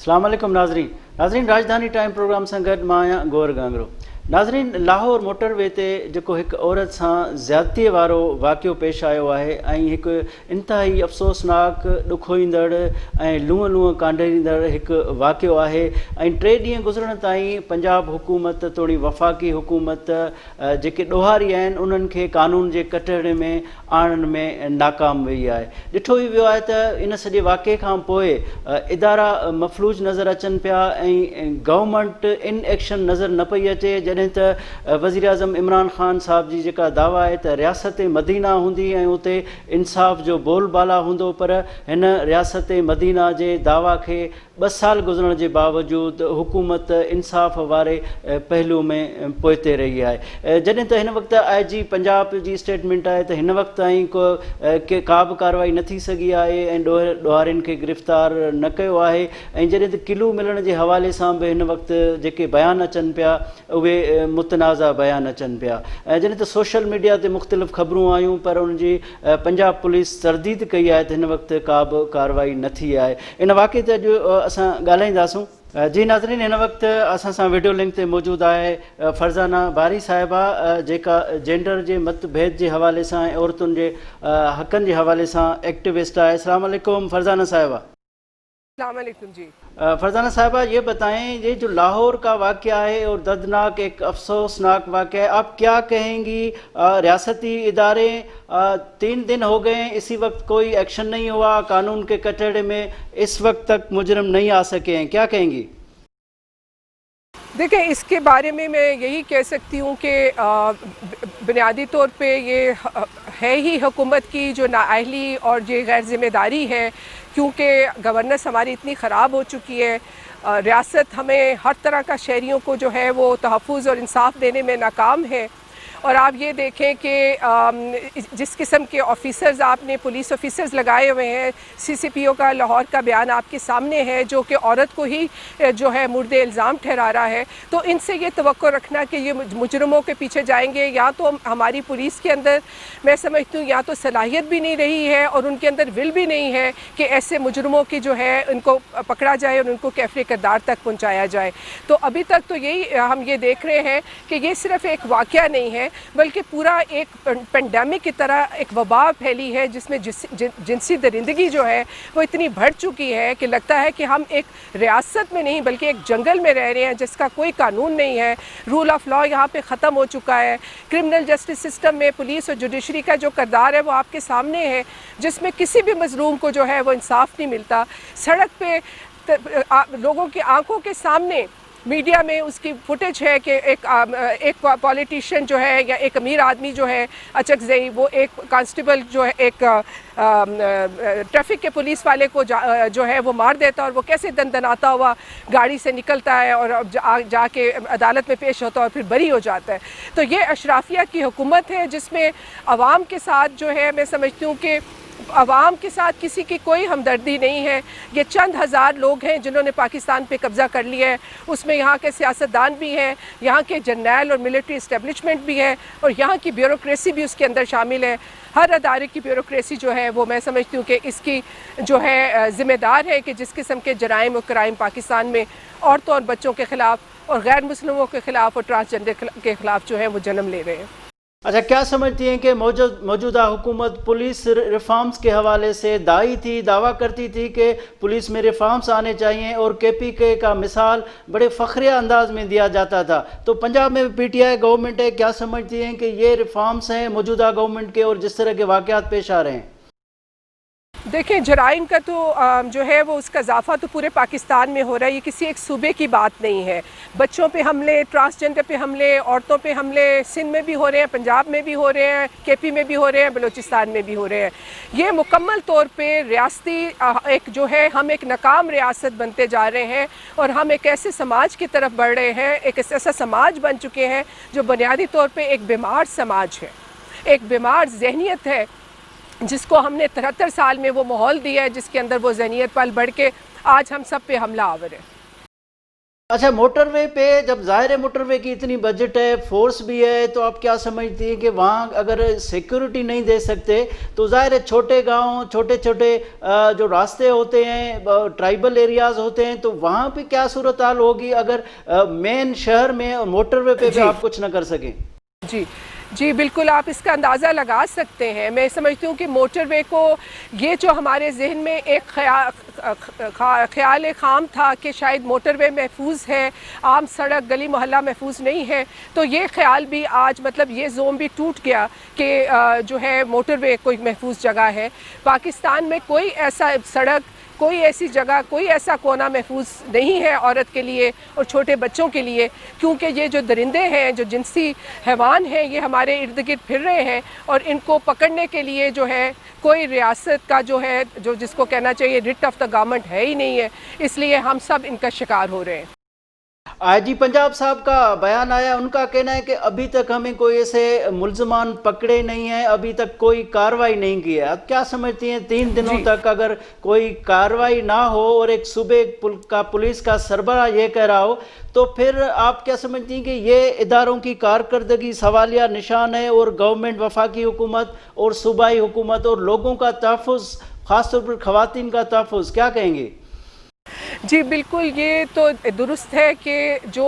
अस्सलाम वालेकुम नाज़रीन राजधानी टाइम प्रोग्राम सां गॾु मां आहियां गौर गांगरो। नाज़रीन, लाहौर मोटरवे ते जेको हिकु औरत सां ज़्यादतीअ वारो वाक़ियो पेश आयो आहे ऐं हिकु इंतिहाई अफ़सोसनाक ॾुखोईंदड़ ऐं लूंहं कांडींदड़ हिकु वाक़ियो आहे ऐं 3 ॾींहं गुज़रण ताईं पंजाब हुकूमत तोड़ी वफ़ाक़ी हुकूमत जेके ॾोहारी आहिनि उन्हनि खे कानून जे कटहरे में आणण में नाकाम वई आहे। ॾिठो ई वियो आहे त इन सॼे वाक़िए खां पोइ इदारा मफ़लूज नज़र अचनि पिया ऐं गवर्नमेंट इन एक्शन नज़र न पई अचे। जॾहिं त वज़ीर आज़म इमरान ख़ान साहब जी जेका दावा आहे त रियासत मदीना हूंदी ऐं उते इंसाफ़ जो बोलबाला हूंदो, पर हिन रियासत मदीना जे दावा खे 2 साल गुज़रण जे बावजूद हुकूमत इंसाफ़ वारे पहलू में पोइते रही आहे। जॾहिं त हिन वक़्तु IG पंजाब जी स्टेटमेंट आहे त हिन वक़्तु ताईं का बि कार्रवाई न थी सघी आहे ऐं ॾोहारियुनि खे गिरफ़्तार न कयो आहे। ऐं जॾहिं त किलो मिलण जे हवाले सां बि हिन वक़्तु जेके बयान अचनि पिया उहे मुतनाज़ा बयान अचनि पिया। जॾहिं त सोशल मीडिया ते मुख़्तलिफ़ ख़बरूं आयूं, पर उनजी पंजाब पुलिस तरदीद कई आहे त हिन वक़्तु का बि कार्रवाई न थी आहे। इन वाक़े ते अॼु असां ॻाल्हाईंदासूं। जी नाज़रीन, हिन वक़्तु असां सां वीडियो लिंक ते मौजूदु आहे फरज़ाना बारी साहिबा, जेका जेंडर जे मतभेद जे हवाले सां ऐं औरतुनि जे हक़नि जे हवाले सां एक्टिविस्ट आहे। अस्सलाम वालेकुम फरज़ाना साहिबा। अस्सलामुअलैकुम जी। फरजाना साहिबा, ये बताएं, ये जो लाहौर का वाक़या है और दर्दनाक एक अफसोसनाक वाक़या है, आप क्या कहेंगी? रियासती इदारे 3 दिन हो गए, इसी वक्त कोई एक्शन नहीं हुआ, कानून के कटहरे में इस वक्त तक मुजरिम नहीं आ सके हैं, क्या कहेंगी? देखिए, इसके बारे में मैं यही कह सकती हूँ कि बुनियादी तौर पे ये है ही हुकूमत की जो नाअहली और ये गैर ज़िम्मेदारी है, क्योंकि गवर्नेंस हमारी इतनी ख़राब हो चुकी है। रियासत हमें हर तरह का शहरियों को जो है वो तहफ़्फ़ुज़ और इंसाफ देने में नाकाम है। और आप ये देखें कि जिस किस्म के ऑफिसर्स आपने पुलिस ऑफिसर्स लगाए हुए हैं, CCPO का लाहौर का बयान आपके सामने है जो कि औरत को ही जो है मुर्दे इल्ज़ाम ठहरा रहा है। तो इनसे ये तवक्को रखना कि ये मुजरमों के पीछे जाएंगे, या तो हमारी पुलिस के अंदर मैं समझती हूँ या तो सलाहियत भी नहीं रही है और उनके अंदर विल भी नहीं है कि ऐसे मुजरमों की जो है उनको पकड़ा जाए और उनको कैफ़े किरदार तक पहुँचाया जाए। तो अभी तक तो यही हम ये देख रहे हैं कि ये सिर्फ़ एक वाक़या नहीं है, बल्कि पूरा एक पेंडेमिक की तरह एक वबा फैली है, जिसमें जिनसी दरिंदगी जो है वो इतनी बढ़ चुकी है कि लगता है कि हम एक रियासत में नहीं बल्कि एक जंगल में रह रहे हैं जिसका कोई कानून नहीं है। रूल ऑफ लॉ यहाँ पे ख़त्म हो चुका है। क्रिमिनल जस्टिस सिस्टम में पुलिस और जुडिशरी का जो किरदार है वो आपके सामने है, जिसमें किसी भी मजलूम को जो है वो इंसाफ नहीं मिलता। सड़क पे लोगों की आंखों के सामने मीडिया में उसकी फुटेज है कि एक पॉलिटिशियन जो है या एक अमीर आदमी जो है अचकज़ई, वो एक कांस्टेबल जो है एक ट्रैफिक के पुलिस वाले को जो है वो मार देता है और वो कैसे दंदनाता हुआ गाड़ी से निकलता है और जाके अदालत में पेश होता है और फिर बरी हो जाता है। तो ये अशराफिया की हुकूमत है जिसमें आवाम के साथ जो है मैं समझती हूँ कि आवाम के साथ किसी की कोई हमदर्दी नहीं है। ये चंद हज़ार लोग हैं जिन्होंने पाकिस्तान पे कब्ज़ा कर लिया है, उसमें यहाँ के सियासतदान भी हैं, यहाँ के जर्नैल और मिलिट्री इस्टेब्लिशमेंट भी है और यहाँ की ब्यूरोक्रेसी भी उसके अंदर शामिल है। हर अदारे की ब्यूरोक्रेसी जो है वो मैं समझती हूँ कि इसकी जो है ज़िम्मेदार है कि जिस किस्म के जराइम और क्राइम पाकिस्तान में औरतों और बच्चों के ख़िलाफ़ और गैर मुस्लिमों के ख़िलाफ़ और ट्रांसजेंडर के ख़िलाफ़ जो है वो जन्म ले रहे हैं। अच्छा, क्या समझती हैं कि मौजूदा हुकूमत पुलिस रिफॉर्म्स के हवाले से दावा करती थी कि पुलिस में रिफॉर्म्स आने चाहिए और KPK का मिसाल बड़े फ़ख्रिया अंदाज में दिया जाता था, तो पंजाब में PTI गवर्नमेंट है, क्या समझती हैं कि ये रिफॉर्म्स हैं मौजूदा गवर्नमेंट के और जिस तरह के वाक़यात पेश आ रहे हैं? देखिए, जराइम का तो जो है वो उसका इजाफा तो पूरे पाकिस्तान में हो रहा है, ये किसी एक सूबे की बात नहीं है। बच्चों पे हमले, ट्रांसजेंडर पे हमले, औरतों पे हमले सिंध में भी हो रहे हैं, पंजाब में भी हो रहे हैं, KP में भी हो रहे हैं, बलूचिस्तान में भी हो रहे हैं। ये मुकम्मल तौर पे रियासती एक जो है हम एक नाकाम रियासत बनते जा रहे हैं और हम एक ऐसे समाज की तरफ बढ़ रहे हैं, एक ऐसा समाज बन चुके हैं जो बुनियादी तौर पर एक बीमार समाज है, एक बीमार जहनीत है, जिसको हमने 73 साल में वो माहौल दिया है जिसके अंदर वो जहनीत पल बढ़ के आज हम सब पे हमला आवर है। اچھا، موٹر وے پہ جب ظاہر ہے موٹر وے کی اتنی بجٹ ہے، فورس بھی ہے، تو آپ کیا سمجھتی ہیں کہ وہاں اگر سیکیورٹی نہیں دے سکتے تو ظاہر ہے چھوٹے گاؤں، چھوٹے چھوٹے جو راستے ہوتے ہیں، ٹرائبل ایریاز ہوتے ہیں، تو وہاں پہ کیا صورتحال ہوگی اگر مین شہر میں موٹر وے پہ بھی جی آپ کچھ نہ کر سکیں؟ جی جی بالکل، آپ اس کا اندازہ لگا سکتے ہیں۔ میں سمجھتی ہوں کہ موٹر وے کو، یہ جو ہمارے ذہن میں ایک خیال خام تھا کہ شاید موٹر وے محفوظ ہے، عام سڑک گلی محلہ محفوظ نہیں ہے، تو یہ خیال بھی آج مطلب یہ زوم بھی ٹوٹ گیا کہ جو ہے موٹر وے کوئی محفوظ جگہ ہے۔ پاکستان میں کوئی ایسا سڑک، کوئی ایسی جگہ، کوئی ایسا کونا محفوظ نہیں ہے عورت کے لیے اور چھوٹے بچوں کے لیے، کیونکہ یہ جو درندے ہیں، جو جنسی حیوان ہیں، یہ ہمارے ارد گرد پھر رہے ہیں، اور ان کو پکڑنے کے لیے جو ہے کوئی ریاست کا جو ہے، جو جس کو کہنا چاہیے رٹ آف دا گورنمنٹ ہے ہی نہیں ہے، اس لیے ہم سب ان کا شکار ہو رہے ہیں۔ آئی جی پنجاب صاحب کا بیان آیا، ان کا کہنا ہے کہ ابھی تک ہمیں کوئی ایسے ملزمان پکڑے نہیں ہیں، ابھی تک کوئی کارروائی نہیں کی ہے۔ اب کیا سمجھتی ہیں 3 دنوں جی تک اگر کوئی کارروائی نہ ہو اور ایک صوبے کا پولیس کا سربراہ یہ کہہ رہا ہو، تو پھر آپ کیا سمجھتی ہیں کہ یہ اداروں کی کارکردگی سوالیہ نشان ہے، اور گورنمنٹ، وفاقی حکومت اور صوبائی حکومت اور لوگوں کا تحفظ، خاص طور پر خواتین کا تحفظ، کیا کہیں گے؟ جی بالکل، یہ تو درست ہے کہ جو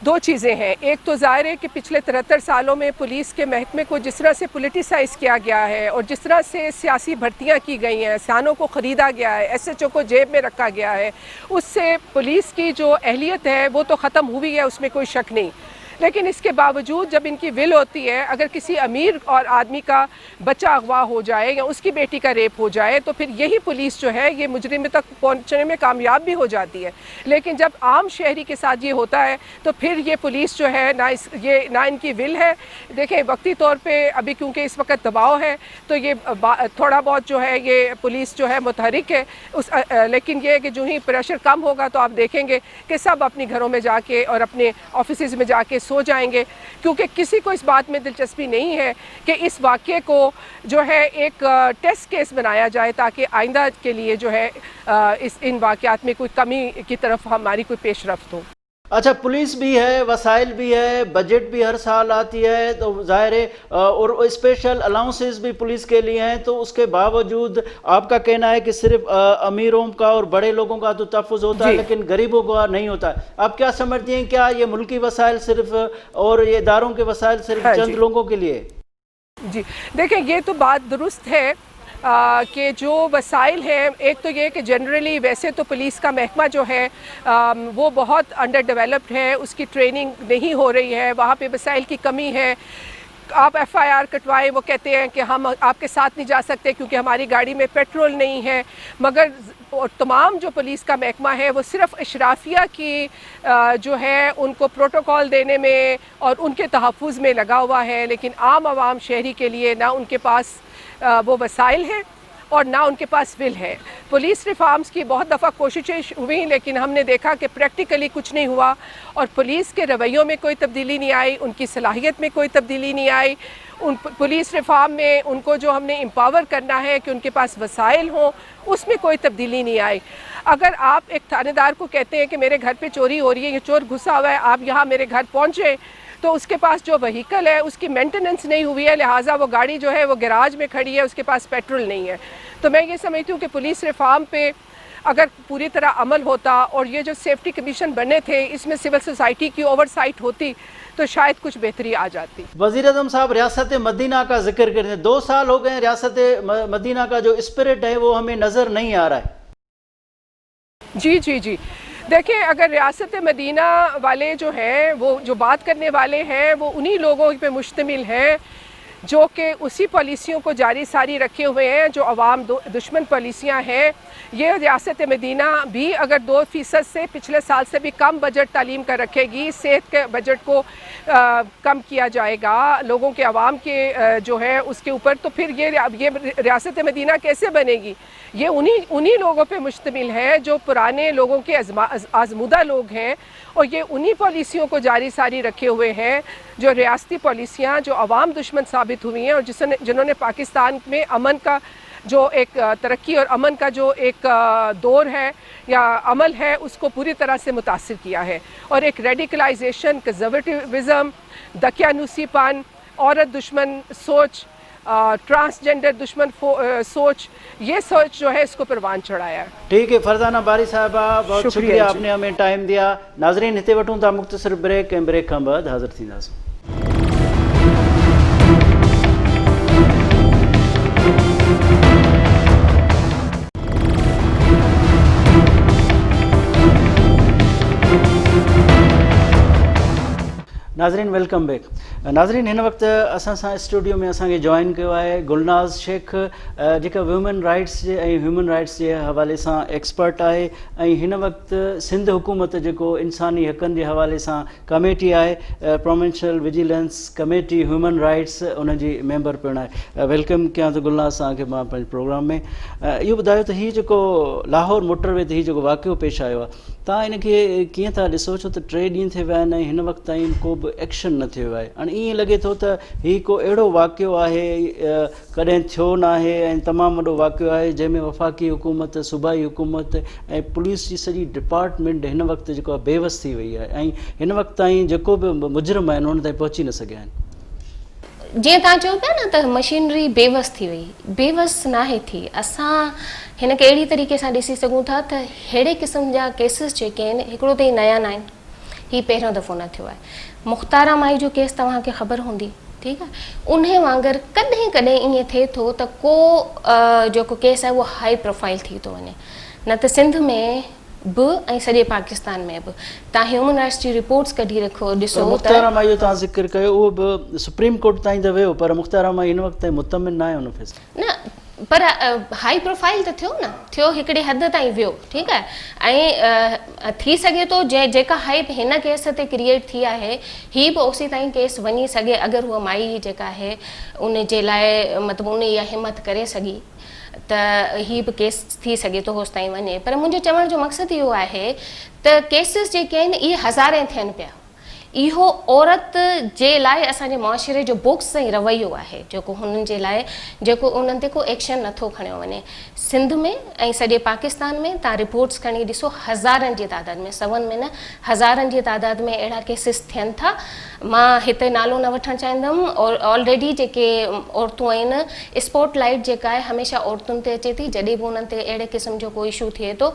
2 چیزیں ہیں۔ ایک تو ظاہر ہے کہ پچھلے 73 سالوں میں پولیس کے محکمے کو جس طرح سے پولیٹیسائز کیا گیا ہے اور جس طرح سے سیاسی بھرتیاں کی گئی ہیں، سیانوں کو خریدا گیا ہے، ایس ایچ او کو جیب میں رکھا گیا ہے، اس سے پولیس کی جو اہلیت ہے وہ تو ختم ہوئی ہے، اس میں کوئی شک نہیں۔ لیکن اس کے باوجود جب ان کی ول ہوتی ہے، اگر کسی امیر اور آدمی کا بچہ اغوا ہو جائے یا اس کی بیٹی کا ریپ ہو جائے، تو پھر یہی پولیس جو ہے یہ مجرم تک پہنچنے میں کامیاب بھی ہو جاتی ہے۔ لیکن جب عام شہری کے ساتھ یہ ہوتا ہے تو پھر یہ پولیس جو ہے نہ ان کی ول ہے۔ دیکھیں، وقتی طور پہ ابھی کیونکہ اس وقت دباؤ ہے تو یہ تھوڑا بہت جو ہے یہ پولیس جو ہے متحرک ہے، لیکن یہ کہ جو ہی پریشر کم ہوگا تو آپ دیکھیں گے کہ سب اپنی گھروں میں جا کے اور اپنے آفیسز میں جا کے سو جائیں گے، کیونکہ کسی کو اس بات میں دلچسپی نہیں ہے کہ اس واقعے کو جو ہے ایک ٹیسٹ کیس بنایا جائے تاکہ آئندہ کے لیے جو ہے ان واقعات میں کوئی کمی کی طرف ہماری کوئی پیش رفت ہو۔ اچھا، پولیس بھی ہے، وسائل بھی ہے، بجٹ بھی ہر سال آتی ہے، تو ظاہر ہے اور اسپیشل الاؤنسز بھی پولیس کے لیے ہیں، تو اس کے باوجود آپ کا کہنا ہے کہ صرف امیروں کا اور بڑے لوگوں کا تو تحفظ ہوتا ہے لیکن غریبوں کا نہیں ہوتا ہے۔ آپ کیا سمجھتی ہیں، کیا یہ ملکی وسائل صرف اور یہ اداروں کے وسائل صرف چند لوگوں کے لیے؟ جی دیکھیں، یہ تو بات درست ہے کہ جو وسائل ہیں، ایک تو یہ کہ جنرلی ویسے تو پولیس کا محکمہ جو ہے وہ بہت انڈر ڈیولپڈ ہے، اس کی ٹریننگ نہیں ہو رہی ہے، وہاں پہ وسائل کی کمی ہے۔ آپ ایف آئی آر کٹوائے، وہ کہتے ہیں کہ ہم آپ کے ساتھ نہیں جا سکتے کیونکہ ہماری گاڑی میں پیٹرول نہیں ہے، مگر تمام جو پولیس کا محکمہ ہے وہ صرف اشرافیہ کی جو ہے ان کو پروٹوکول دینے میں اور ان کے تحفظ میں لگا ہوا ہے، لیکن عام عوام شہری کے لیے نہ ان کے پاس وہ وسائل ہیں اور نہ ان کے پاس ول ہے۔ پولیس ریفارمز کی بہت دفعہ کوششیں ہوئیں، لیکن ہم نے دیکھا کہ پریکٹیکلی کچھ نہیں ہوا، اور پولیس کے رویوں میں کوئی تبدیلی نہیں آئی، ان کی صلاحیت میں کوئی تبدیلی نہیں آئی۔ پولیس ریفارم میں ان کو جو ہم نے امپاور کرنا ہے کہ ان کے پاس وسائل ہوں، اس میں کوئی تبدیلی نہیں آئی۔ اگر آپ ایک تھانے دار کو کہتے ہیں کہ میرے گھر پہ چوری ہو رہی ہے، یہ چور گھسا ہوا ہے، آپ یہاں میرے گھر پہنچے، تو اس کے پاس جو وہیکل ہے اس کی مینٹیننس نہیں ہوئی ہے، لہٰذا وہ گاڑی جو ہے وہ گیراج میں کھڑی ہے، اس کے پاس پیٹرول نہیں ہے۔ تو میں یہ سمجھتی ہوں کہ پولیس ریفارم پہ اگر پوری طرح عمل ہوتا اور یہ جو سیفٹی کمیشن بنے تھے اس میں سول سوسائٹی کی اوور سائٹ ہوتی تو شاید کچھ بہتری آ جاتی۔ وزیر اعظم صاحب، ریاست مدینہ کا ذکر کرتے ہیں، 2 سال ہو گئے، ریاست مدینہ کا جو اسپرٹ ہے وہ ہمیں نظر نہیں آ رہا ہے۔ جی دیکھیں، اگر ریاست مدینہ والے جو ہیں، وہ جو بات کرنے والے ہیں، وہ انہی لوگوں پہ مشتمل ہیں جو کہ اسی پالیسیوں کو جاری ساری رکھے ہوئے ہیں جو عوام دشمن پالیسیاں ہیں۔ یہ ریاست مدینہ بھی اگر 2% سے پچھلے سال سے بھی کم بجٹ تعلیم کا رکھے گی، صحت کے بجٹ کو کم کیا جائے گا، لوگوں کے عوام کے جو ہے اس کے اوپر، تو پھر یہ ریاست مدینہ کیسے بنے گی؟ یہ انہی لوگوں پہ مشتمل ہے جو پرانے لوگوں کے آزمودہ لوگ ہیں، اور یہ انہی پالیسیوں کو جاری ساری رکھے ہوئے ہیں جو ریاستی پالیسیاں جو عوام دشمن ثابت ہوئی ہیں اور جنہوں نے پاکستان میں امن کا जो एक तरक्की और अमन का जो एक दौर है या अमल है उसको पूरी तरह से मुतासिर किया है। और एक रेडिकलाइजेशन, कंजर्वेटिविज़म, दकियानूसीपन, औरत दुश्मन सोच, ट्रांसजेंडर दुश्मन सोच, ये सोच जो है इसको परवान चढ़ाया है। ठीक है फरजाना बारी साहबा, बहुत शुक्रिया शुक्रिया जी। आपने हमें टाइम दिया। नाज़रीन हिते वठूं था मुख़्तसर ब्रेक, ऐं ब्रेक खां बाद हाज़िर थींदासीं। नाज़रीन वेलकम बैक। नाज़रीन हिन वक्त असां सां स्टूडियो में असांखे जॉइन कयो आहे गुलनाज़ शेख, जेका वुमेन राइट्स जे ऐं ह्यूमन राइट्स जे हवाले सां एक्सपर्ट आहे ऐं हिन वक्त सिंध हुकूमत जेको इंसानी हक़नि जे हवाले सां कमेटी आहे, provincial vigilance committee human rights, उन जी मेंबर पिण आहे। वेलकम कयां थो गुलनाज़ सां मां पंहिंजे प्रोग्राम में। इहो ॿुधायो त हीउ जेको लाहौर मोटरवे ते हीउ जेको वाक़ियो पेश आयो आहे, तव्हां इनखे कीअं था ॾिसो? छो त 3 ॾींहं थी विया आहिनि ऐं हिन वक़्त ताईं को बि एक्शन न थियो आहे। हाणे ईअं लॻे थो त हीउ को अहिड़ो वाक़ियो आहे कॾहिं थियो न आहे ऐं तमामु वॾो वाक़ियो आहे जंहिंमें वफ़ाक़ी हुकूमत, सूबाई हुकूमत ऐं पुलिस जी सॼी डिपार्टमेंट हिन वक़्तु जेको आहे बेवस थी वई आहे ऐं हिन वक़्त ताईं जेको बि मुजरिम आहिनि उन ताईं पहुची न सघिया आहिनि। जीअं तव्हां चओ पिया न त मशीनरी बेवस थी वई, बेवस नाहे थी। असां हिन खे अहिड़ी तरीक़े सां ॾिसी सघूं था त अहिड़े क़िस्म जा केसिस जेके आहिनि हिकिड़ो त नया न आहिनि, हीउ पहिरियों दफ़ो न थियो आहे। मुख़्तारा माई जो केस तव्हांखे ख़बर हूंदी, ठीकु आहे, उन वांगुरु कॾहिं कॾहिं ईअं थिए थो त को जेको केस आहे उहो हाई प्रोफाइल थी थो वञे, न त सिंध में बि ऐं सॼे पाकिस्तान में बि। तव्हां ह्यूमन राइट्स जी रिपोर्ट्स कढी रखो, ॾिसो मुख़्तारा माई जो तव्हां ज़िक्र कयो, उहो बि सुप्रीम कोर्ट ताईं त वियो, पर मुख़्तारा माई हिन वक़्त ताईं मुतमिन न आहे उन फ़ैसिले न, पर हाई प्रोफाइल त थियो न, थियो हिकिड़ी हद ताईं वियो, ठीकु आहे। ऐं थी सघे थो जेका हाइप हिन केस ते क्रिएट थी आहे हीअ बि ओसी ताईं केस वञी सघे, अगरि उहा माई जेका आहे उन जे लाइ मतिलबु उन इहा हिमत करे सघी त हीअ बि केस थी सघे थो होसि ताईं वञे। पर मुंहिंजो चवण जो मक़सदु इहो आहे त केसिस जेके आहिनि इहे हज़ारे थियनि पिया। इहो औरत जे लाइ असांजे मुआशिरे जो बुक्स ऐं रवैयो आहे जेको हुननि जे लाइ, जेको उन्हनि ते को एक्शन नथो खणियो वञे। सिंध में ऐं सॼे पाकिस्तान में तव्हां रिपोर्ट्स खणी ॾिसो, हज़ारनि जी तादाद में, सवनि में न, हज़ारनि जी तादाद में अहिड़ा केसिस थियनि था। मां हिते नालो न वठणु चाहींदमि, और ऑलरेडी जेके औरतूं आहिनि, स्पॉटलाइट जेका आहे हमेशह औरतुनि ते अचे थी जॾहिं बि उन्हनि ते अहिड़े क़िस्म जो को इशू थिए थो।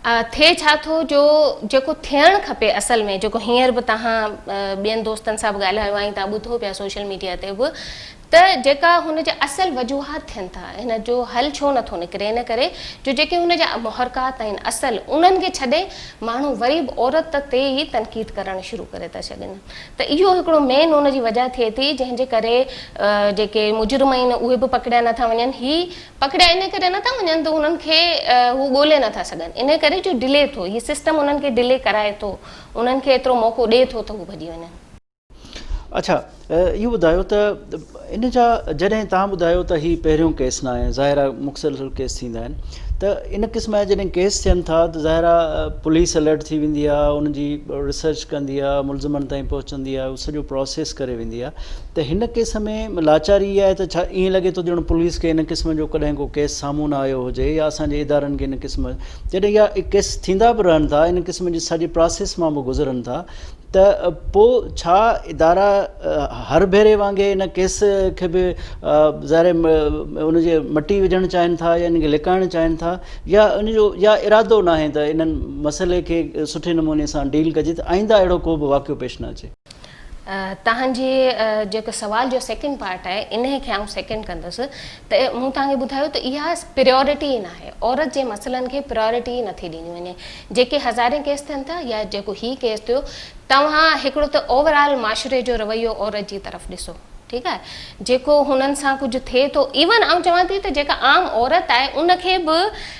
थिए छा थो, जो जेको थियणु खपे असल में, जेको हींअर बि तव्हां ॿियनि दोस्तनि सां बि ॻाल्हायो आहे, तव्हां ॿुधो पिया सोशल मीडिया ते बि, त जेका हुनजा असल वजूहात थियनि था, हिन जो हल छो नथो निकिरे? इन करे जो जेके हुनजा मुहरकात आहिनि असल, उन्हनि खे छॾे माण्हू वरी बि औरत ते ई तनक़ीद करणु शुरू करे था छॾनि। त इहो हिकिड़ो मेन हुनजी वजह थिए थी जंहिंजे करे जेके मुजरिम आहिनि उहे बि पकड़िया नथा वञनि। ही पकड़िया इन करे नथा वञनि त उन्हनि खे हू ॻोल्हे नथा सघनि, इन करे जो डिले थो, हीउ सिस्टम उन्हनि खे डिले कराए थो, उन्हनि खे एतिरो मौक़ो ॾिए थो त हू भॼी वञनि। अच्छा, इहो ॿुधायो त इन जा जॾहिं तव्हां ॿुधायो त हीउ पहिरियों केस न आहे, ज़ाहिर आहे मुख़्तलिफ़ केस थींदा आहिनि, त इन क़िस्म जा जॾहिं केस थियनि था त ज़ाहिर आहे पुलिस अलर्ट थी वेंदी आहे, उनजी रिसर्च कंदी आहे, मुलज़िमनि ताईं पहुचंदी आहे, उहो सॼो प्रोसेस करे वेंदी आहे। त हिन केस में लाचारी इहा आहे त छा ईअं लॻे थो ॼण पुलिस खे इन क़िस्म जो कॾहिं को केस साम्हूं न आयो हुजे, या असांजे इदारनि खे इन क़िस्म जॾहिं इहा केस थींदा बि रहनि था, इन क़िस्म जी सॼी प्रोसेस मां बि गुज़रनि था, त पोइ छा इदारा हर भेरे वांगुरु इन केस खे बि ज़ाहिर उनजे मटी विझणु चाहिनि था या इनखे लिकाइणु चाहिनि था, या उनजो या इरादो न आहे त इन्हनि मसइले खे सुठे नमूने सां डील कजे त आईंदा अहिड़ो को बि वाक़ियो पेश न अचे? तव्हांजे जेको सवाल जो सेकेंड पार्ट आहे इन खे आउं सेकेंड कंदसि त मूं तव्हांखे ॿुधायो त इहा प्रियोरिटी ई न आहे, औरत जे मसइलनि खे प्रियोरिटी ई नथी ॾिनी वञे। जेके हज़ारे केस थियनि था या जेको ही केस थियो, तव्हां हिकिड़ो त ओवरऑल माशरे जो रवैयो औरत जी तरफ़ ॾिसो, ठीकु आहे, जेको हुननि सां कुझु थिए थो। इवन आउं चवां थी त जेका आम औरत आहे उनखे बि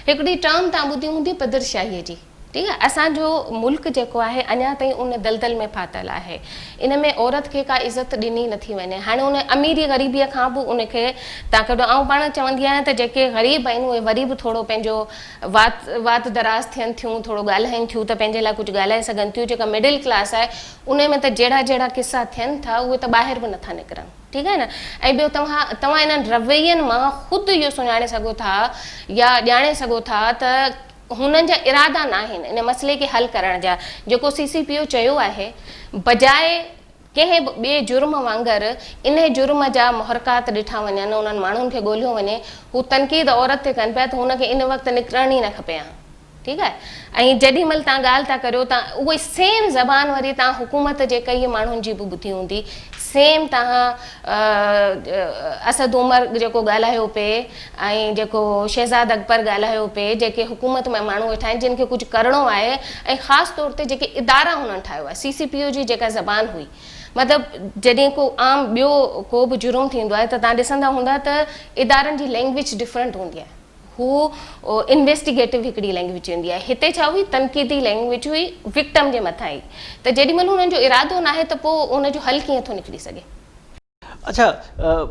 हिकिड़ी टर्म तव्हां ॿुधी हूंदी पदरशाहीअ जी, ठीकु आहे। असांजो मुल्क जेको आहे अञा ताईं उन दलदल में फाथल आहे, इन में औरत खे का इज़त ॾिनी नथी वञे। हाणे उन अमीरी ग़रीबीअ खां बि उनखे तव्हां कढो। ऐं पाण चवंदी आहियां त जेके ग़रीब आहिनि उहे वरी बि थोरो पंहिंजो वात दराज़ थियनि थियूं, थोरो ॻाल्हाइनि थियूं त पंहिंजे लाइ कुझु ॻाल्हाए सघनि थियूं। जेका मिडिल क्लास आहे उन में त जहिड़ा किसा थियनि था उहे त ॿाहिरि बि नथा निकिरनि, ठीकु आहे न। ऐं ॿियो तव्हां इन्हनि रवैयनि मां ख़ुदि इहो सुञाणे सघो था या ॼाणे सघो था त हुननि जा इरादा न आहिनि इन मसइले खे हल करण जा। जेको CCPO चयो आहे, बजाए कंहिं ॿिए जुर्म वांगुरु इन जुर्म जा मुहरकात ॾिठा वञनि, उन्हनि माण्हुनि खे ॻोल्हियो वञे, हू तनक़ीद औरत ते कनि पिया त हुनखे इन वक़्तु निकिरण ई न खपे हा, ठीकु आहे। ऐं जेॾी महिल तव्हां ॻाल्हि था करियो त उहे सेम ज़बान वरी तव्हां हुकूमत जे कई माण्हुनि जी बि ॿुधी हूंदी। सेम तव्हां असद उमर जेको ॻाल्हायो पिए ऐं जेको शहज़ाद अकबर ॻाल्हायो पिए, जेके हुकूमत में माण्हू वेठा आहिनि जिन खे कुझु करिणो आहे, ऐं ख़ासि तौर ते जेके इदारा हुननि ठाहियो आहे, CCPO जी जेका ज़बान हुई, मतिलबु जॾहिं को आम ॿियो को बि जुर्म थींदो आहे त तव्हां ॾिसंदा हूंदा त इदारनि जी लैंग्वेज डिफरेंट हूंदी आहे। हू इन्वेस्टिगेटिव हिकिड़ी लैंग्वेज हूंदी आहे, हिते छा हुई तनक़ीदी लैंग्वेज हुई, विक्टम जे मथां ई। त जेॾीमहिल हुननि जो इरादो न आहे त पोइ हुनजो हल कीअं थो निकिरी सघे। अच्छा,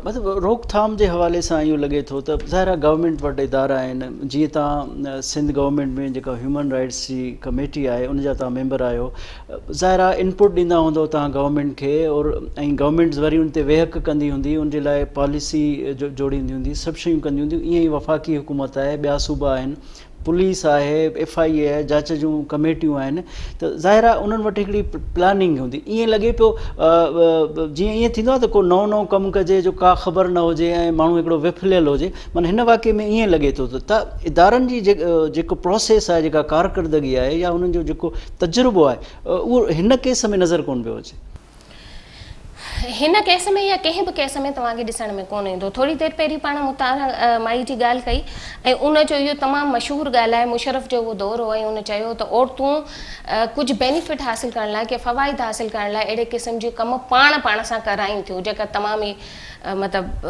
मतिलबु रोकथाम जे हवाले सां इहो लॻे थो त ज़ाहिर गवर्नमेंट वटि इदारा आहिनि। जीअं तव्हां सिंध गवर्नमेंट में जेका ह्यूमन राइट्स जी कमेटी आहे उन जा तव्हां मेंबर आहियो, ज़ाहिर इनपुट ॾींदा हूंदव तव्हां गवर्नमेंट खे, और ऐं गवर्नमेंट वरी उन ते वेहक कंदी हूंदी, उनजे लाइ पॉलिसी जोड़ींदी हूंदी, सभु शयूं कंदी हूंदियूं। ईअं ई वफ़ाक़ी हुकूमत आहे, ॿिया सूबा आहिनि, पुलिस आहे, FIA आहे, जांच जूं कमेटियूं आहिनि, त ज़ाहिर आहे उन्हनि वटि हिकिड़ी प्लानिंग हूंदी। ईअं लॻे पियो जीअं ईअं थींदो आहे त को नओं कमु कजे जो का ख़बर न हुजे ऐं माण्हू हिकिड़ो विफलियल हुजे, माना हिन वाक़े में ईअं लॻे थो त इदारनि जी जेको प्रोसेस आहे, जेका कारकर्दगी आहे या उन्हनि जो जेको तजुर्बो आहे, उहो हिन केस में नज़र कोन पियो अचे। हिन केस में या कंहिं बि केस में तव्हांखे ॾिसण में कोन ईंदो। थोरी देरि पहिरीं पाण मुतारा माई जी ॻाल्हि कई ऐं उनजो इहो तमामु मशहूरु ॻाल्हि आहे, मुशरफ जो उहो दौरु हो ऐं उन चयो त औरतूं कुझु बेनिफिट हासिलु करण लाइ, के फ़वाइद हासिलु करण लाइ अहिड़े क़िस्म जी कम पाण सां कराइनि थियूं, जेका तमामु ई मतिलबु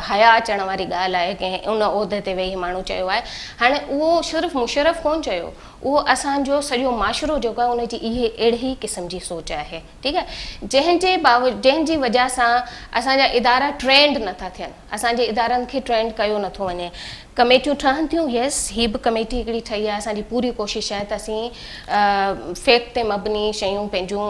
हया अचण वारी ॻाल्हि आहे। कंहिं उन उहिदे ते वेही माण्हू चयो आहे। हाणे उहो सिर्फ़ु मुशरफ कोन चयो, उहो असांजो सॼो माशरो जेको आहे उनजी इहे अहिड़ी क़िस्म जी सोच आहे, ठीकु आहे। जंहिंजी वजह सां असांजा इदारा ट्रेंड नथा थियनि, असांजे इदारनि खे ट्रेंड कयो नथो वञे। कमेटियूं ठहनि थियूं, यस, ही बि कमेटी हिकिड़ी ठही आहे। असांजी पूरी कोशिशि आहे त असीं फेक ते मबनी शयूं पंहिंजूं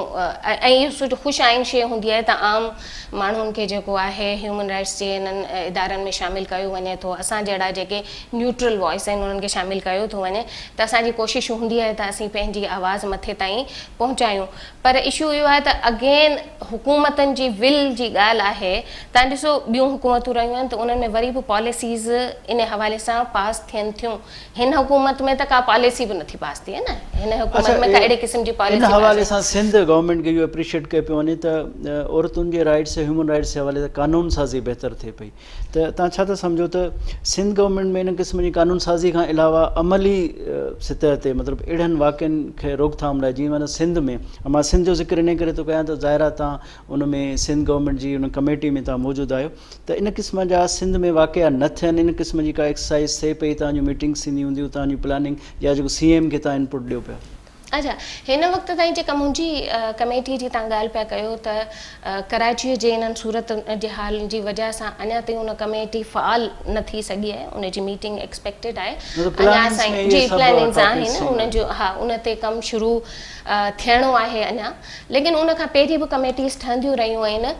ऐं इहो ख़ुशि शइ हूंदी आहे त आम माण्हुनि खे जेको आहे ह्यूमन राइट्स जे इन्हनि इदारनि में शामिलु कयो वञे थो। असां जहिड़ा जेके न्यूट्रल वॉइस आहिनि उन्हनि खे शामिलु कयो थो वञे, त असांजी कोशिशि हूंदी आहे त असीं पंहिंजी आवाज़ मथे ताईं पहुचायूं। पर इशू इहो आहे त अगेन हुकूमतनि जी विल जी ॻाल्हि आहे। तव्हां ॾिसो ॿियूं हुकूमतूं रहियूं आहिनि त उन्हनि में वरी बि पॉलिसीज़ इन हवाले सां पास थियनि थियूं। हिन हुकूमत में त का पॉलिसी बि नथी पास थिए न, हिन हुकूमत में का अहिड़े क़िस्म जी पॉलिसी। इन हवाले सां सिंध गवर्नमेंट खे इहो एप्रिशिएट कयो पियो वञे त औरतुनि जे राइट्स ह्यूमन राइट्स जे हवाले सां कानून साज़ी बहितर थिए पई, त तव्हां छा था सम्झो त सिंध गवर्नमेंट में इन क़िस्म जी कानून साज़ी खां अलावा अमली सतह ते मतिलबु अहिड़नि वाक़िअनि खे रोकथाम लाइ, जीअं माना सिंध में, मां सिंध जो ज़िक्र इन करे थो कयां त ज़ाहिर आहे तव्हां उन में सिंध गवर्नमेंट जी उन कमेटी में तव्हां मौजूदु आहियो, त इन क़िस्म जा सिंध में वाक़िआ न थियनि, इन क़िस्म जी का एक्सरसाइज़ थिए पई, तव्हांजूं मीटिंग्स थींदी हूंदियूं, तव्हांजी प्लानिंग या जेको CM खे तव्हां इनपुट ॾियो पिया। अच्छा, हिन वक़्त ताईं जेका मुंहिंजी कमेटी जी तव्हां ॻाल्हि पिया कयो त कराचीअ जे इन्हनि सूरत जे हाल जी वजह सां अञा ताईं उन कमेटी फ़ाल न थी सघी आहे, उनजी मीटिंग एक्सपेक्टेड आहे। अञा असां जी प्लानिंग्स आहिनि उनजो, हा, उन ते कमु शुरू थियणो आहे अञा, लेकिन उन खां पहिरीं बि कमेटीज़ ठहंदियूं रहियूं आहिनि।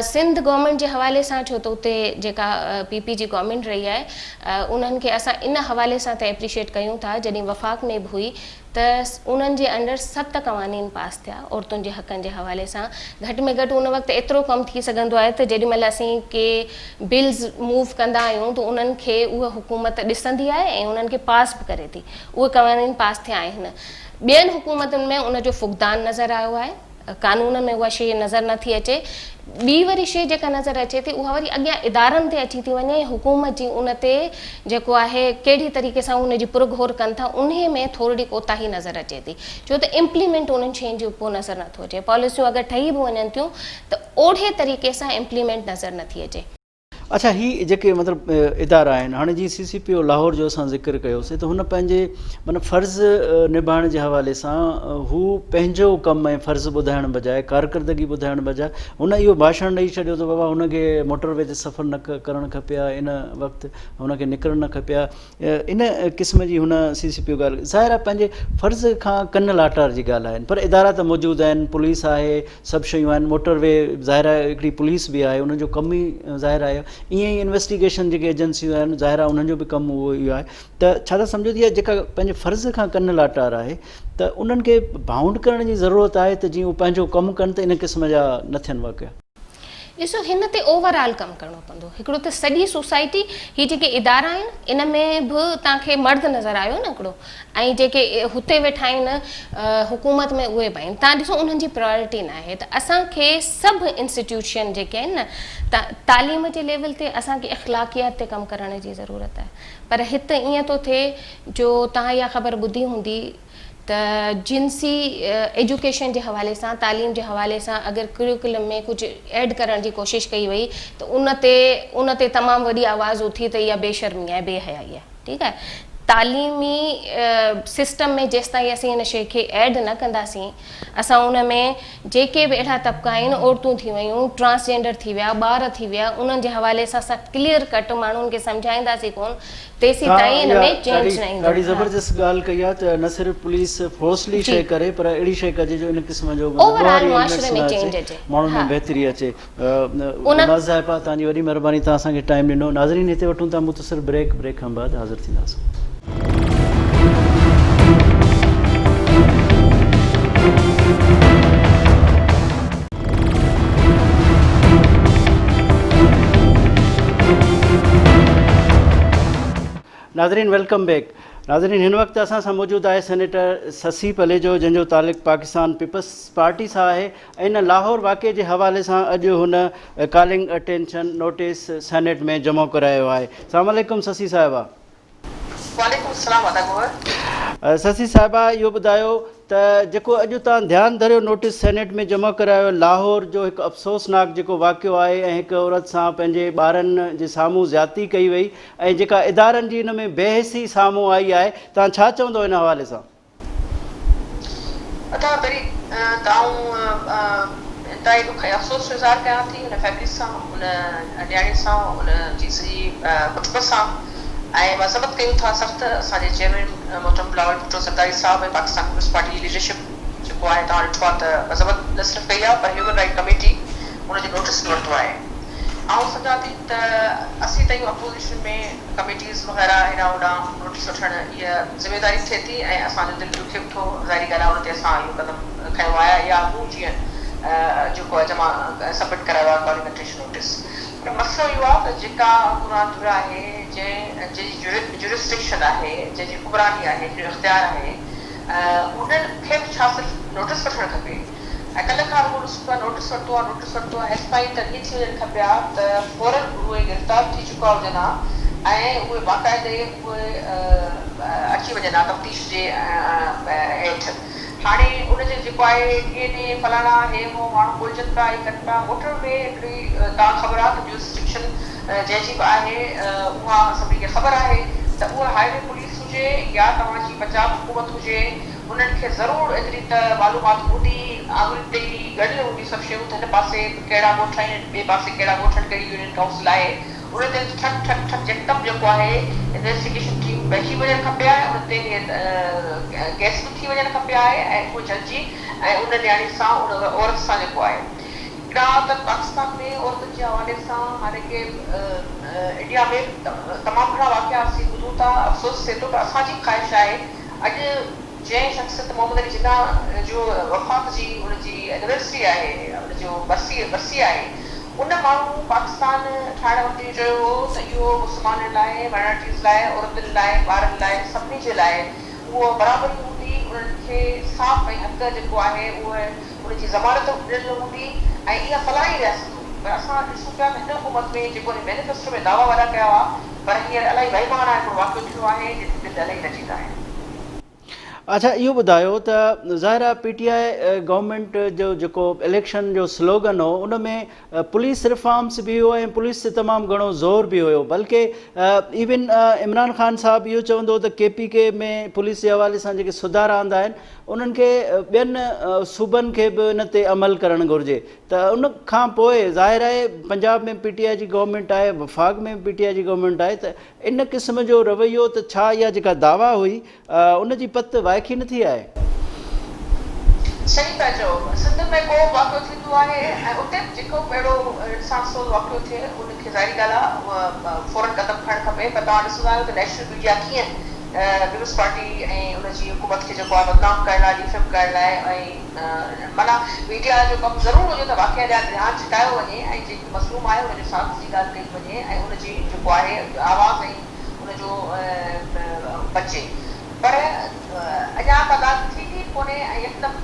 सिंध गवर्नमेंट जे हवाले सां, छो त उते जेका PP जी गवर्नमेंट रही आहे उन्हनि खे असां इन हवाले सां त एप्रिशिएट कयूं था, जॾहिं वफ़ाक़ में बि हुई त उन्हनि जे अंडर 7 क़वानीन पास थिया औरतुनि जे हक़नि जे हवाले सां। घटि में घटि उन वक़्तु एतिरो कमु थी सघंदो आहे त जेॾी महिल असीं के बिल्स मूव कंदा आहियूं त उन्हनि खे उहा हुकूमत ॾिसंदी आहे ऐं उन्हनि खे पास बि करे थी। उहे क़वानीन पास थिया आहिनि। ॿियनि हुकूमतुनि में उनजो फुक़दान नज़र आयो आहे, कानून में उहा शइ नज़र नथी अचे। ॿी वरी शइ जेका नज़र अचे थी उहा वरी अॻियां इदारनि ते अची थी वञे, हुकूमत जी उन ते जेको आहे कहिड़ी तरीक़े सां उनजी पुरघोर कनि था, उन में थोरी कोताही नज़र अचे थी, छो त इम्प्लीमेंट उन्हनि शयुनि जो पोइ नज़र नथो अचे। पॉलिसियूं अगरि ठही बि वञनि थियूं त ओढ़े तरीक़े सां इम्प्लीमेंट नज़र नथी अचे। अच्छा, ही जेके मतिलबु इदारा आहिनि, हाणे जीअं CCPO लाहौर जो असां ज़िक्र कयोसीं, त हुन पंहिंजे माना फ़र्ज़ु निभाइण जे हवाले सां हू पंहिंजो कमु ऐं फ़र्ज़ु ॿुधाइण बजाए, कारकर्दगी ॿुधाइण बजाए हुन इहो भाषण ॾेई छॾियो त बाबा हुनखे मोटरवे ते सफ़र न करणु खपे हा, इन वक़्तु हुनखे निकिरणु न खपे हा, इन क़िस्म जी हुन CCPO ॻाल्हि ज़ाहिर आहे पंहिंजे फ़र्ज़ खां कन लाटार जी ॻाल्हि आहिनि, पर इदारा त मौजूदु आहिनि, पुलिस आहे, सभु शयूं आहिनि, मोटरवे ज़ाहिर आहे हिकिड़ी पुलिस बि आहे, उनजो कमु ई ज़ाहिर आहे, ईअं ई इन्वेस्टिगेशन जेके एजेंसियूं आहिनि ज़ाहिर आहे उन्हनि जो बि कमु उहो इहो आहे। त छा था सम्झो इहा जेका पंहिंजे फ़र्ज़ खां कन लाटार आहे त उन्हनि खे बाउंड करण जी ज़रूरत आहे त जीअं उहे पंहिंजो कमु कनि त इन क़िस्म जा न थियनि वाक़िया। ॾिसो, हिन ते ओवरऑल कमु करिणो पवंदो। हिकिड़ो त सॼी सोसाइटी, ही जेके इदारा आहिनि इन में बि तव्हांखे मर्द नज़र आयो न हिकिड़ो, ऐं जेके हुते वेठा आहिनि हुकूमत में उहे बि आहिनि, तव्हां ॾिसो उन्हनि जी प्रायोरिटी न आहे। त असांखे सभु इंस्टीट्यूशन जेके आहिनि न तालीम जे लेवल ते असांखे अख़लाक़ियात ते कमु करण जी ज़रूरत आहे। पर हिते ईअं थो थिए, जो तव्हां इहा ख़बर ॿुधी हूंदी त जिन्सी एजुकेशन जे हवाले सां, तालीम जे हवाले सां अगरि करिकुलम में कुझु ऐड करण जी कोशिशि कई वई त उन ते तमामु वॾी आवाज़ उथी त इहा बेशर्मी आहे, बेहयाई आहे। ठीकु आहे, तालीमी सिस्टम में जेसि ताईं असीं हिन शइ खे ऐड न कंदासीं, असां उन में जेके बि अहिड़ा तबिका आहिनि, औरतूं थी वियूं, ट्रांसजेंडर थी विया, ॿार थी विया, उन्हनि जे हवाले सां असां क्लियर कट माण्हुनि खे सम्झाईंदासीं कोन, तेसीं ताईं हिन में चेंज न ईंदो। ॾाढी ज़बरदस्त ॻाल्हि कई आहे त न सिर्फ़ु पुलिस फोर्सली शइ करे, पर अहिड़ी शइ कजे जो इन क़िस्म जो माण्हुनि में बहितरी अचे। नाज़ तव्हांजी वॾी महिरबानी, तव्हां असांखे टाइम ॾिनो। नाज़रीन, हिते वठूं था मुख़्तसिर ब्रेक खां बाद हाज़िर थींदासीं। नाज़रीन, वेलकम बैक। नाज़रीन, हिन वक़्तु असां सां मौजूदु आहे सेनेटर शशि पलेजो, जंहिंजो तालुक़ु पाकिस्तान पीपल्स पार्टी सां आहे, ऐं इन लाहौर वाक़े जे हवाले सां अॼु हुन कॉलिंग अटेंशन नोटिस सेनेट में जमा करायो आहे। अस्सलाम वालेकुम शशि साहिबा। वालेकुम सलाम। शशि साहिबा, इहो ॿुधायो त जेको अॼु तव्हां ध्यानु धरियो नोटिस सेनेट में जमा करायो, लाहौर जो हिकु अफ़सोसनाक जेको वाक़ियो आहे ऐं हिकु औरत सां पंहिंजे ॿारनि जे साम्हूं ज़्यादती कई वई, ऐं जेका इदारनि जी हिन में बेहसी साम्हूं आई आहे, तव्हां छा चवंदो हिन हवाले सां? अफ़सोस इज़हार कयां थी हुन फैमिली सां, हुन न्याणी सां, हुन जी सॼी कुटुंब सां, ऐं मज़म्मत कयूं था सख़्तु असांजे चेयरमैन मोहतरम बिलावल भुट्टो सरदारी साहब ऐं पाकिस्तान पीपल्स पार्टी जी लीडरशिप जेको आहे, तव्हां ॾिठो आहे त मज़म्मत न सिर्फ़ु कई आहे, पर ह्यूमन राइट कमेटी हुनजो नोटिस वरितो आहे। आउं सम्झां थी त असीं ताईं अपोज़िशन में कमेटीज़ वग़ैरह हेॾां होॾां नोटिस वठणु इहा ज़िमेदारी थिए थी, ऐं असांजो दिलि दुखे थो, ज़ाहिरी ॻाल्हि आहे हुन ते असां इहो क़दम खयो आहे, या मूं जीअं जेको आहे जमा सबमिट करायो आहे कॉलिंग अटेंशन नोटिस। पर मसइलो इहो आहे त जेका हुकूमत आहे, जंहिंजी जुरिस्डिक्शन आहे, जंहिंजी हुकुमरानी आहे, जो इख़्तियार आहे, उन्हनि खे बि छा सिर्फ़ु नोटिस वठणु खपे। ऐं कल्ह खां रुॻो ॾिसो आहे, नोटिस वरितो आहे, हेसिताईं त ईअं थी वञनि खपे हा त फौरन उहे गिरफ़्तार थी चुका हुजनि हा, ऐं उहे बाक़ाइदे उहे अची वञनि हा तफ़्तीश जे हेठि। हाणे उनजो जेको आहे DNA फलाणा हे हो माण्हू ॻोल्हनि पिया, हे कनि पिया। मोटर में हिकिड़ी तव्हां ख़बर आहे त जुरिस्डिक्शन जंहिंजी बि आहे उहा सभिनी खे ख़बर आहे त उहा हाईवे पुलिस हुजे या तव्हांजी पंजाब हुकूमत हुजे, उन्हनि खे ज़रूरु एतिरी त मालूमात हूंदी, आङुरियुनि ते ई गॾु हूंदी सभु शयूं, त हिन पासे कहिड़ा ॻोठ आहिनि, ॿिए पासे कहिड़ा ॻोठ आहिनि, कहिड़ी यूनियन काउंसिल आहे, उन ते ठक ठक ठक यकदम जेको आहे इन्वेस्टिगेशन टीम पंहिंजी वञणु खपे आहे, उन ते गैस बि थी वञणु खपे आहे, ऐं उहो जल्दी ऐं उन न्याणी सां, उन औरत सां जेको आहे ॾाढा त पाकिस्तान में औरतुनि जे हवाले सां हाणे के इंडिया में तमामु घणा वाक़िया असीं ॿुधूं था, अफ़सोस थिए थो। पर असांजी ख़्वाहिश आहे अॼु जंहिं शख़्सियत मोहम्मद अली जिन्ना जो वफ़ात जी हुनजी एनिवर्सरी आहे, हुनजो बरसी आहे, उन माण्हू पाकिस्तान ठाहिण वक़्तु इहो चयो हो त इहो मुस्लमाननि लाइ, माइनॉरिटीज़ लाइ, औरतुनि लाइ, ॿारनि लाइ, सभिनी जे लाइ उहो बराबरी हूंदी, उन्हनि खे साफ़ ऐं हक़ जेको आहे उहे उनजी ज़मानत ॾिनल हूंदी, ऐं इहा फलाही रियासत हूंदी। पर असां ॾिसूं पिया त हिन हुकूमत में जेको मैनिफेस्टो में दावा वारा कया हुआ, पर हींअर इलाही बेईमान हिकिड़ो वाक़ियो थियो आहे, जिते दिलि इलाही नचींदा आहिनि। अच्छा इहो ॿुधायो त ज़ाहिर आहे PTI गवर्नमेंट जो जेको इलेक्शन जो स्लोगन हो उन में पुलिस रिफॉर्म्स बि हुयो ऐं पुलिस ते तमामु घणो ज़ोर बि हुयो, बल्कि इवन इमरान ख़ान साहिबु इहो चवंदो त KPK में पुलिस जे हवाले सां जेके सुधार आंदा आहिनि उन्हनि खे ॿियनि सूबनि खे बि इन ते अमल करणु घुरिजे। त उन खां पोइ ज़ाहिर आहे पंजाब में PTI जी गवर्नमेंट आहे, वफ़ाक़ में PTI जी गवर्नमेंट आहे, त इन क़िस्म जो रवैयो त छा इहा जेका दावा हुई उन जी पत वाइकी नथी आहे? सही था चओ, सिंध में को वाक़ियो थींदो आहे ऐं उते जेको अहिड़ो इंसान सोल वाक़ियो थिए उनखे ज़ाहिरी ॻाल्हि आहे फौरन क़दम खणणु खपे। पर तव्हां ॾिसंदा आहियो त नेशनल मीडिया कीअं पीपल्स पार्टी ऐं उनजी हुकूमत खे जेको आहे बदनाम करण लाइ, डिफेम करण लाइ ऐं माना मीडिया जो कमु ज़रूरु हुजे त वाक़िया ॾांहुं ध्यानु छिकायो वञे ऐं जेको मज़लूम आहे उनजे साथ जी ॻाल्हि कई वञे ऐं उनजी जेको आहे आवाज़ ऐं उनजो बचे। पर अञा त ॻाल्हि थींदी कोन्हे ऐं हिकदमि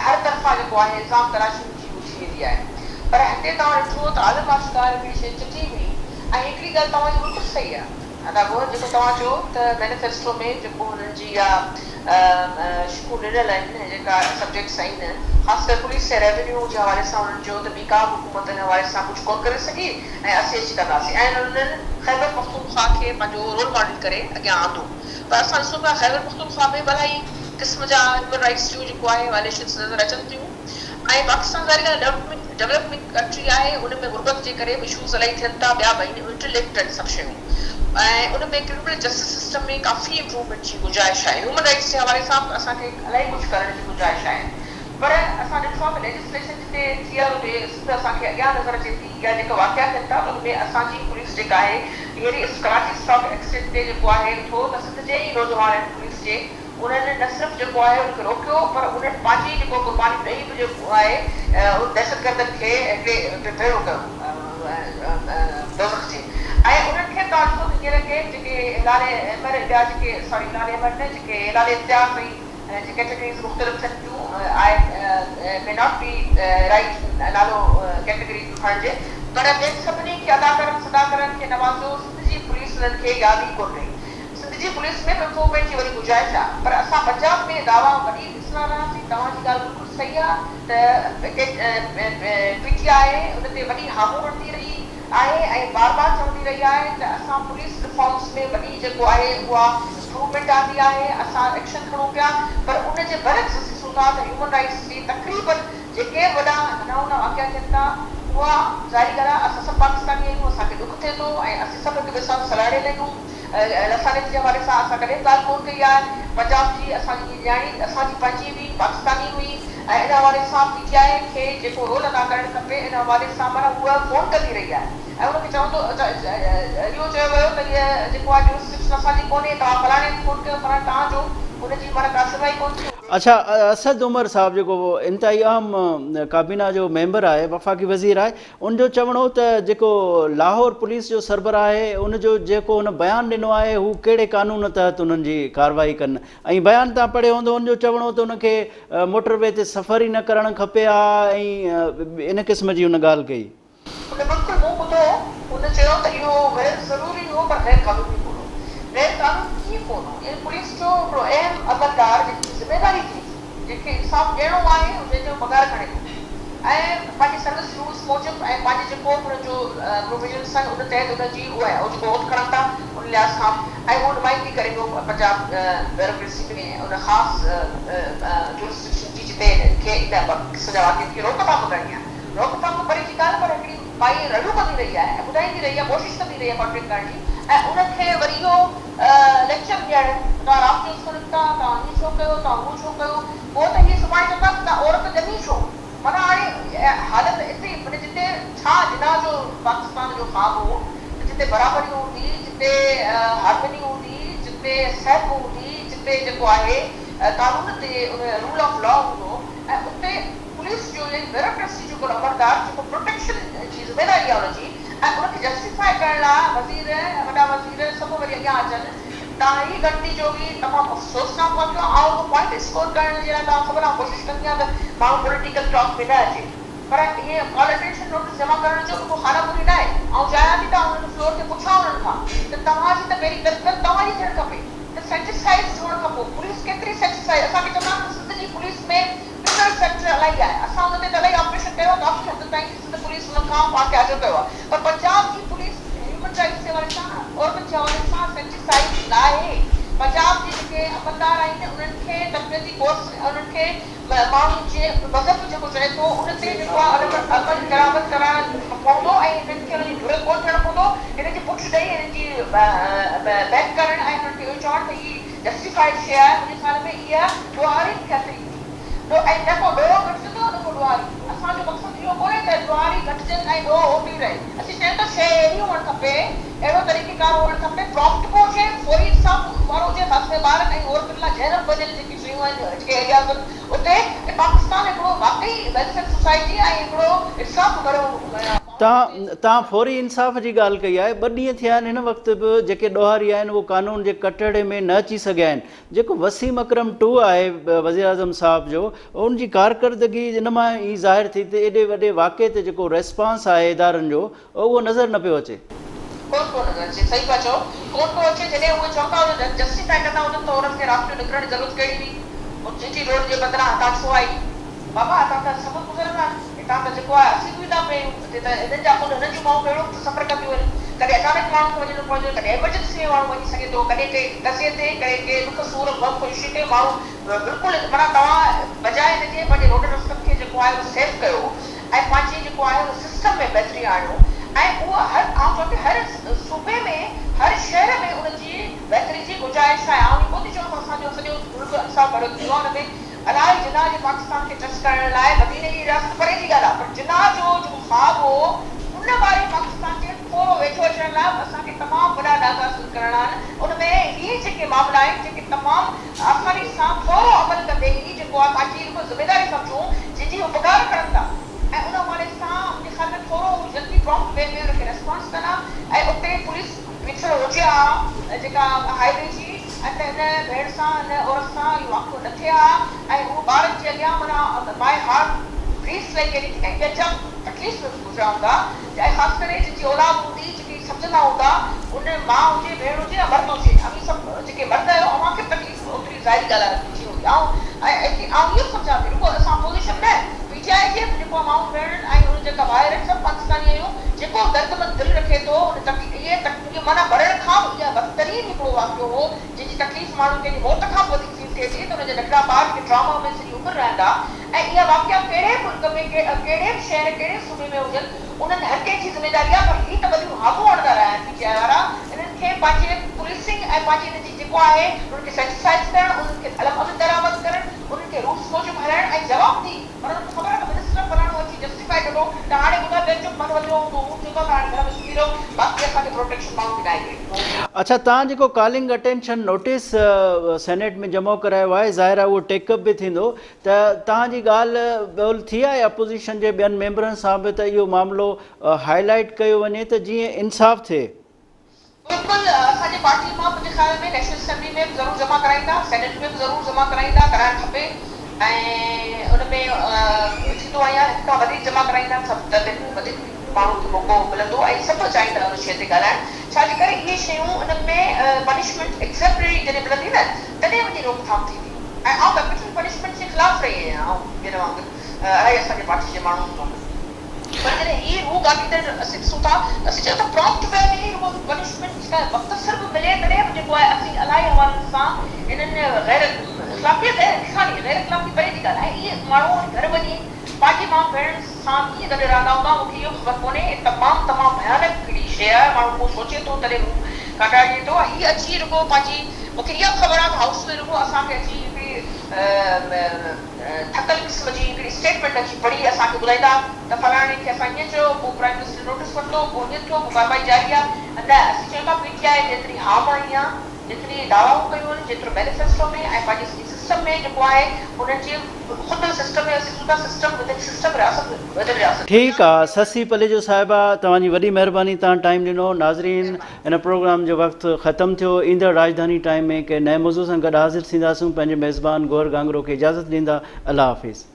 हर तरफ़ा जेको आहे इल्ज़ाम तराशी थी वेंदी आहे। पर हिते तव्हां ॾिठो त आलम आशिकार हिकिड़ी शइ चिटी हुई ऐं हिकिड़ी ॻाल्हि तव्हांजी बिल्कुलु सही आहे। अदाबो जेको तव्हां चयो त मैनिफेस्टो में जेको हुननि जी शिकूं ॾिनल आहिनि, जेका सब्जेक्ट्स आहिनि, ख़ासि करे पुलिस ऐं रेवेन्यू जे हवाले सां उन्हनि चयो त ॿी का बि हुकूमत हिन हवाले सां कुझु कोन करे सघी ऐं असीं अची कंदासीं ऐं उन्हनि ख़ैबर पख्तूनख्वा खे पंहिंजो रोल मॉडल करे अॻियां आंदो। पर असां ॾिसूं पिया ख़ैबर पख्तूनख्वा में भलाई क़िस्म जा ह्यूमन राइट्स जूं जेको आहे वायलेशन्स नज़र अचनि थियूं ऐं पाकिस्तान ज़ाहिर डेवलपमेंट कंट्री आहे, उन में गुरबत जे करे इशूज़ इलाही थियनि था, ॿिया भाई इंटरलिंक्ड आहिनि सभु शयूं ऐं उन में क्रिमिनल जस्टिस सिस्टम में काफ़ी इम्प्रूवमेंट जी गुंजाइश आहे। ह्यूमन राइट्स जे हवाले सां असांखे इलाही कुझु करण जी गुंजाइश आहे। पर असां ॾिठो आहे त लेजिस्लेशन जिते थियल हुजे असांखे अॻियां नज़र अचे थी या जेका वाक़िया थियनि था उन में असांजी पुलिस जेका आहे हींअर कराची स्टॉक एक्सचेंज ते जेको आहे ॾिठो त सिंध जे ई नौजवान आहिनि पुलिस जे, उन्हनि न सिर्फ़ु जेको आहे उनखे रोकियो पर उन्हनि पंहिंजी जेको क़ुर्बानी ॾेई बि जेको आहे उन दहशतगर्दनि खे हिकिड़े भेड़ो कयो दोज़ख जे ऐं उन्हनि खे तव्हां ॾिसो त हींअर के जेके जेके इलाले इम्तियाज़ हुई जे कैटेगरीज़ मुख़्तलिफ़ थियनि थियूं आई मे नॉट बी राइट नालो कैटेगरी खणण जे, पर ॿियनि सभिनी खे अदा करनि सदा करनि खे नवाज़ो। सिंध जी पुलिस उन्हनि खे यादि ई कोन रही। सिंध जी पुलिस में इम्प्रूवमेंट जी वरी गुंजाइश आहे। पर असां पंजाब में दावा वॾी ॾिसंदा रहियासीं। तव्हांजी ॻाल्हि बिल्कुलु सही आहे त PTI उन ते वॾी हामू वठंदी रही आहे ऐं बार बार चवंदी रही आहे त असां पुलिस रिफॉर्म्स में वॾी जेको आहे उहा इम्प्रूवमेंट आंदी आहे, असां एक्शन खणूं पिया। पर उनजे बरक्स ॾिसूं था त ह्यूमन राइट्स जी तक़रीबन जेके वॾा नवां वाक़िया थियनि था उहा ज़ाहिरी ॻाल्हि आहे असां सभु पाकिस्तानी आहियूं, असांखे दुख थिए थो ऐं असीं सभु हिक ॿिए सां सलाड़े आहियूं। लसानियत जे हवाले सां असां कॾहिं ॻाल्हि कोन कई आहे। पंजाब जी असांजी न्याणी असांजी पंहिंजी हुई, पाकिस्तानी हुई ऐं इन हवाले सां PTI खे जेको रोल अदा करणु खपे इन हवाले सां माना उहा फ़ोन कंदी रही आहे ऐं उनखे चवंदो इहो चयो वियो त इहा जेको आहे जुरिस्डिक्शन असांजी कोन्हे, तव्हां फलाणे फ़ोन कयो फलाणे तव्हांजो, उनजी माना का सुनवाई कोन थी। अच्छा असद उमर साहब जेको इंतहाई अहम काबीना जो मेंबर आहे, वफ़ाक़ी वज़ीर आहे, उनजो चवणो त जेको लाहौर पुलिस जो सरबराह आहे उनजो जेको हुन बयानु ॾिनो आहे हू कहिड़े कानून तहत उन्हनि जी कार्रवाई कनि ऐं बयानु तव्हां पढ़ियो हूंदो उनजो चवणो त उनखे मोटरवे ते सफ़र ई न करणु खपे आहे ऐं इन क़िस्म जी हुन ॻाल्हि कई। उन बिल्कुलु मूं ॿुधो, उन चयो त इहो गैर ज़रूरी हो पर गैर क़ानूनी कोन हो। गैर क़ानूनी कीअं कोन हो? इहे पुलिस जो हिकिड़ो अहम अमलदार जेकी ज़िमेदारी थी जंहिंखे इंसाफ़ ॾियणो आहे जंहिंजो पघार खणे थो ऐं पंहिंजे सर्विस रूल्स मूजिबि ऐं पंहिंजे जेको हुनजो प्रोविजन्स आहिनि उन तहत उनजी उहा आहे जेको ओथ खणनि था उन लिहाज़ खां ऐं उहो नुमाइंदगी करे थो पंजाब ब्यूरोक्रेसी में उन ख़ासि जुरिस्डिक्शन जी जिते खे इन क़िस्म जा वाक़िअनि खे रोकथाम करणी आहे। रोकथाम परे जी ॻाल्हि पर हिकिड़ी माई रड़ियूं कंदी रही आहे ऐं ॿुधाईंदी रही आहे, कोशिशि कंदी रही आहे कॉन्ट्रेक्ट करण जी ऐं उनखे वरी इहो लेक्चर ॾियणु तव्हां राति जो छो निकिता, तव्हां हीअं छो कयो, तव्हां हू छो कयो, पोइ त हीअ सुभाणे चवंदा तव्हां औरत ॼमी छो। माना हाणे हालत हिते माना जिते छा जिना जो पाकिस्तान जो ख़्वाब हो, जिते बराबरी हूंदी, जिते हारमनी हूंदी, जिते सिहत हूंदी, जिते जेको आहे कानून ते रूल ऑफ लॉ हूंदो ऐं उते पुलिस जो ब्यूरोक्रेसी जो अमलदार जेको प्रोटेक्शन जी ज़िमेदारी आहे हुनजी ऐं उनखे जस्टिफाई करण लाइ वज़ीर वॾा वज़ीर सभु वरी अॻियां अचनि। तव्हां ही घटि जो बि तमामु अफ़सोसनाक वाक़ियो ऐं उहो पॉइंट स्कोर करण जे लाइ तव्हां ख़बर आहे कोशिशि कंदी आहे त माण्हू पोलिटिकल टॉक में न अचे, पर ईअं कॉल अटेंशन नोटिस जमा करण जो को खानापुरी न आहे। ऐं चाहियां थी तव्हां हुननि फ्लोर ते पुछां उन्हनि खां त तव्हांजी त पहिरीं गदगद तव्हांजी थियणु खपे त सेटिस्फाइड थियण खां पोइ पुलिस खे इलाही आहे, असां हुन ते इलाही ऑपरेशन कयो, काफ़ी हद ताईं सिंध पुलिस हुन खां पाण खे हाज़िर कयो आहे, पर पंजाब जी पुलिस ह्यूमन राइट्स जे वारे सां औरतुनि जे हवाले सां सेंसिटाइज़ न आहे। पंजाब जे जेके अमलदार आहिनि उन्हनि खे तरबियती कोर्स, उन्हनि खे माण्हुनि जे मज़हब जेको चए थो उन ते जेको आहे अमल दरामद कराइणु पवंदो ऐं हिननि खे हुनजी ज़रूरत कोन थियणु पवंदो, हिन जी पुठ ॾेई हिननि जी बैक करणु ऐं हुननि खे इहो चवणु त हीअ जस्टिफाइड शइ आहे। मुंहिंजे ख़्याल में इहा ॾुहारी थिए ऐं न को ॾोहो घटिजंदो न को ॾुहारी। असांजो मक़सदु इहो कोन्हे त ॾुहारी घटिजनि ऐं ॾोहो होती रहे। असीं चयूं था शइ अहिड़ी हुअणु खपे, अहिड़ो तरीक़ेकार हुअणु खपे, प्रॉम्प्ट को हुजे, फौरी इंसाफ़ वारो हुजे, ख़ासि करे ॿारनि ऐं औरतुनि लाइ जहर बदियल जेकी शयूं आहिनि जेके एरियाज़ आहिनि उते। पाकिस्तान हिकिड़ो वाक़ई वेलफेयर सोसाइटी ऐं हिकिड़ो इंसाफ़ वारो तव्हां फौरी इंसाफ़ जी ॻाल्हि कई आहे। 2 ॾींहं थिया आहिनि हिन वक़्तु बि जेके ॾोहारी आहिनि उहे कानून जे कटड़े में न अची सघिया आहिनि। जेको वसीम अकरम 2 आहे वज़ीर आज़म साहिब जो, उनजी कारकर्दगी इन मां ई ज़ाहिर थी त एॾे वॾे वाक़े ते जेको रेस्पॉन्स आहे इदारनि जो उहो नज़र न पियो अचे। कोन नज़र अचे, सही पिया चओ, कोन थो अचे। जॾहिं उहे चवंदा हुजनि जस्टिफाई कंदा हुजनि त औरत खे राति जो निकिरण जी ज़रूरत कहिड़ी हुई, जीटी रोड जे बदिरां हितां छो आई? बाबा हितां त सभु गुज़रंदा, हितां त जेको आहे असीं बि था पियूं, हिते त हिननि जा हिननि जूं माण्हू अहिड़ो सफ़र कंदियूं आहिनि, कॾहिं अचानक माण्हू खे वञिणो पवंदो, कॾहिं एमरजेंसी में माण्हू वञी सघे थो, कॾहिं कंहिं दसे ते, कॾहिं कंहिं दुख सूर गम ख़ुशी ते माण्हू बिल्कुलु माना तव्हां बजाए हिनजे पंहिंजे रोड रस्तनि खे जेको आहे उहो सेफ कयो ऐं पंहिंजे जेको आहे उहो सिस्टम में बहितरी आणियो ऐं उहा हर आउं चवां थी हर सूबे में हर शहर में उनजी बहितरी जी गुंजाइश आहे। ऐं कोन थी चवां असांजो सॼो मुल्क इंसाफ़ भरियो थी वियो आहे, हुन में अलाही जिनाह जे पाकिस्तान खे टच करण लाइ मदीने जी रियासत परे जी ॻाल्हि आहे, पर जिनाह जो जेको ख़्वाब हो उन वारे पाकिस्तान जे थोरो वेझो अचण लाइ असांखे तमामु वॾा ॾाका हासिल करणा आहिनि। उन में इहे जेके मामला आहिनि जेके तमामु आसानी सां थोरो अमल कंदे ई जेको आहे पंहिंजी हिकु ज़िमेदारी सम्झूं जंहिंजी उपकार करनि था ऐं उन हवाले सां मुंहिंजे ख़्याल में थोरो जल्दी प्रॉम्प्ट वे में हुनखे रेस्पॉन्स कंदा ऐं उते पुलिस पिछड़ हुजे हा जेका हाईवे जी ऐं त हिन भेण सां हिन औरत सां इहो वाक़ियो न थिए हा ऐं उहो ॿारनि जे अॻियां माना my heart brief like anything ऐं कंहिंजा तकलीफ़ में गुज़रिया हूंदा ऐं ख़ासि करे जंहिंजी औलाद हूंदी जेकी सम्झंदा हूंदा उन माउ हुजे भेण हुजे या मर्द हुजे, अमी सभु जेके मर्द आहियो अव्हांखे तकलीफ़ ओतिरी ज़ाहिरी ॻाल्हि आहे थी हूंदी। ऐं इहो सम्झां थी रुगो असां पोज़ीशन न पीटीआई जे जेको माण्हू भेण ऐं उन जेका ॿाहिरि आहिनि सभु पाकिस्तानी आहियूं, जेको दर्दमंद दिलि रखे थो इहे माना मरण खां इहा बदतरीन हिकिड़ो वाक़ियो हो जंहिंजी तकलीफ़ माण्हू कंहिंजी मौत खां वधीक फील थिए थी त हुनजा नंढड़ा ॿार जेके ट्रॉमा में सॼी उमिरि रहंदा ऐं इहा वाक़िया कहिड़े मुल्क में कहिड़े बि शहर कहिड़े सूबे में हुजनि उन्हनि हर कंहिंजी ज़िमेदारी आहे, पर हीअ त वॾियूं हाबू हणंदा रहिया आहिनि पीटीआई वारा। इन्हनि खे पंहिंजे पुलिसिंग ऐं पंहिंजी हिनजी जेको आहे उन्हनि खे सेंसिटाइज़ करणु, उन्हनि खे अमल दरामद करणु, उन्हनि खे रूल्स मौजूदु हलाइणु ऐं जवाब ॾी, पर उन्हनि खे ख़बर आहे त मिनिस्टर फलाणो अची जस्टिफाई कंदो त हाणे ॿुधाए पंहिंजो मन वधियो हूंदो, हू चवंदो त हाणे घर में सुम्ही रहो, बाक़ी असांखे प्रोटेक्शन माण्हू खे ॾाई। अच्छा, तव्हां जेको कॉलिंग अटेंशन नोटिस सेनेट में जमा करायो आहे, ज़ाहिर आहे उहो टेकअप बि थींदो, त तव्हांजी ॻाल्हि ॿोल थी आहे अपोज़िशन जे ॿियनि मेंबरनि सां बि त इहो मामिलो हाईलाइट कयो वञे त जीअं इंसाफ़ थिए? बिल्कुलु, असांजी पार्टी मां मुंहिंजे ख़्याल में नेशनल असेंबली में बि ज़रूरु जमा कराईंदा, सेनेट में बि ज़रूरु जमा कराईंदा, कराइणु खपे ऐं उन में थींदो आहे हिक खां वधीक जमा कराईंदा, सभु त वधीक माण्हू खे मौक़ो मिलंदो ऐं सभु चाहींदा हुन शइ ते ॻाल्हाइणु। छाजे करे इहे शयूं उन्हनि में पनिशमेंट एक्सेप्टरी जॾहिं मिलंदी न तॾहिं वञी रोकथाम थींदी ऐं आउं कैपिटल पनिशमेंट जे ख़िलाफ़ रही आहियां, ऐं ॿियनि वांगुरु अलाही असांजे पार्टी जे माण्हुनि वांगुरु, पर जॾहिं हीअ रूह गाॾी त असीं ॾिसूं था असीं चऊं था प्रॉम्प्ट वे में ई रुगो पनिशमेंट मुख़्तसर बि मिले तॾहिं बि जेको आहे असीं अलाही हवालनि सां हिननि गैर इख़्लाक़ी गैर इख़्लाक़ी परे जी ॻाल्हि आहे। इहे माण्हू घर वञी पंहिंजी माउ भेण सां कीअं गॾु रहंदा हूंदा मूंखे इहो ख़बर कोन्हे, तमामु भयानक हिकिड़ी शइ आहे, माण्हू को सोचे थो तॾहिं काटाए ॾिए थो। हीअ अची रुगो पंहिंजी मूंखे इहा ख़बर आहे त हाउस में रुगो असांखे अची थकल क़िस्म जी हिकिड़ी स्टेटमेंट अची पढ़ी असांखे ॿुधाईंदा त फलाणे खे असां ईअं चयो, पोइ प्राइम मिनिस्टर नोटिस वरितो, पोइ ईअं थियो, पोइ कारवाई जारी आहे। न, असीं चऊं था पीटीआई जेतिरी हाम आई आहे, जेतिरी दावाऊं कयूं आहिनि, जेतिरो मैनिफेस्टो में ऐं पंहिंजे सिस्टम में जेको आहे उन्हनि जे ख़ुदि सिस्टम में असीं ॾिसूं था सिस्टम विदिन सिस्टम रियासत। ठीकु आहे, ससी पलेजो साहिबा, तव्हांजी वॾी महिरबानी, तव्हां टाइम ॾिनो। नाज़रीन, हिन प्रोग्राम जो वक़्तु ख़तमु थियो। ईंदड़ राजधानी टाइम में कंहिं नए मौज़ूअ सां गॾु हाज़िर थींदासूं। पंहिंजे मेज़बान गौर गांगरो खे इजाज़त ॾींदा। अल्लाह हाफ़िज़।